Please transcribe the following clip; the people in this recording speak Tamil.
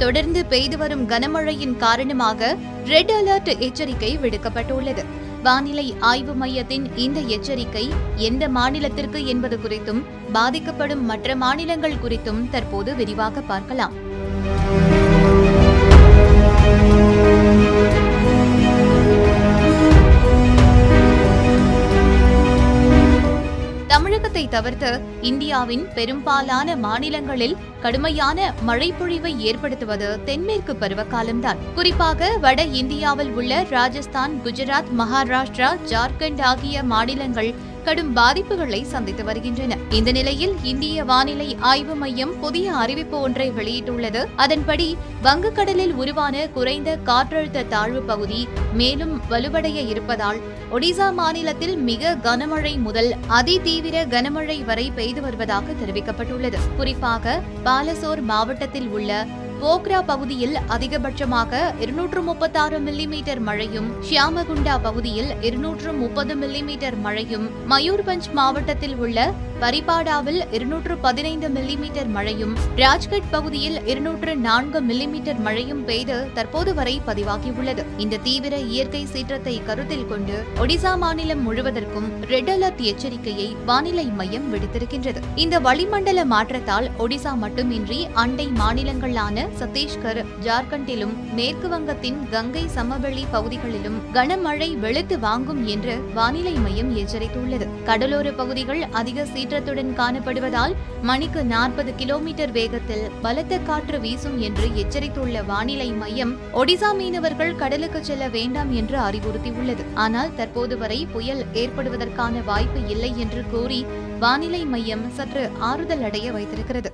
தொடர்ந்து பெய்து வரும் கனமழையின் காரணமாக ரெட் அலர்ட் எச்சரிக்கை விடுக்கப்பட்டுள்ளது. வானிலை ஆய்வு மையத்தின் இந்த எச்சரிக்கை எந்த மாநிலத்திற்கு என்பது குறித்தும் பாதிக்கப்படும் மற்ற மாநிலங்கள் குறித்தும் தற்போது விரிவாக பார்க்கலாம். தமிழகத்தை தவிர்த்து இந்தியாவின் பெரும்பாலான மாநிலங்களில் கடுமையான மழைப்பொழிவை ஏற்படுத்துவது தென்மேற்கு பருவகாலம்தான். குறிப்பாக வட இந்தியாவில் உள்ள ராஜஸ்தான், குஜராத், மகாராஷ்டிரா, ஜார்க்கண்ட் ஆகிய மாநிலங்கள் கடும் பாதிப்புகளை சந்தித்து வருகின்றன. இந்த நிலையில் இந்திய வானிலை ஆய்வு மையம் புதிய அறிவிப்பு ஒன்றை வெளியிட்டுள்ளது. அதன்படி வங்கக்கடலில் உருவான குறைந்த காற்றழுத்த தாழ்வு பகுதி மேலும் வலுவடைய இருப்பதால் ஒடிசா மாநிலத்தில் மிக கனமழை முதல் அதிதீவிர கனமழை வரை பெய்து வருவதாக தெரிவிக்கப்பட்டுள்ளது. குறிப்பாக பாலசோர் மாவட்டத்தில் உள்ள போக்ரா பகுதியில் அதிகபட்சமாக 236 மில்லிமீட்டர் மழையும், ஷியாமகுண்டா பகுதியில் 230 மில்லிமீட்டர் மழையும், மயூர்பஞ்ச் மாவட்டத்தில் உள்ள பரிபாடாவில் 215 மில்லிமீட்டர் மழையும், ராஜ்கட் பகுதியில் 204 மில்லிமீட்டர் மழையும் பெய்து தற்போது வரை பதிவாகியுள்ளது. இந்த தீவிர இயற்கை சீற்றத்தை கருத்தில் கொண்டு ஒடிசா மாநிலம் முழுவதற்கும் ரெட் அலர்ட் எச்சரிக்கையை வானிலை மையம் விடுத்திருக்கின்றது. இந்த வளிமண்டல மாற்றத்தால் ஒடிசா மட்டுமின்றி அண்டை மாநிலங்களான சத்தீஸ்கர், ஜார்க்கண்டிலும் மேற்கு வங்கத்தின் கங்கை சமவெளி பகுதிகளிலும் கனமழை வெளுத்து வாங்கும் என்று வானிலை மையம் எச்சரித்துள்ளது. கடலோர பகுதிகள் அதிக சீற்றத்துடன் காணப்படுவதால் மணிக்கு 40 கிலோமீட்டர் வேகத்தில் பலத்த காற்று வீசும் என்று எச்சரித்துள்ள வானிலை மையம் ஒடிசா மீனவர்கள் கடலுக்கு செல்ல வேண்டாம் என்று அறிவுறுத்தியுள்ளது. ஆனால் தற்போது வரை புயல் ஏற்படுவதற்கான வாய்ப்பு இல்லை என்று கூறி வானிலை மையம் சற்று ஆறுதல் அடைய வைத்திருக்கிறது.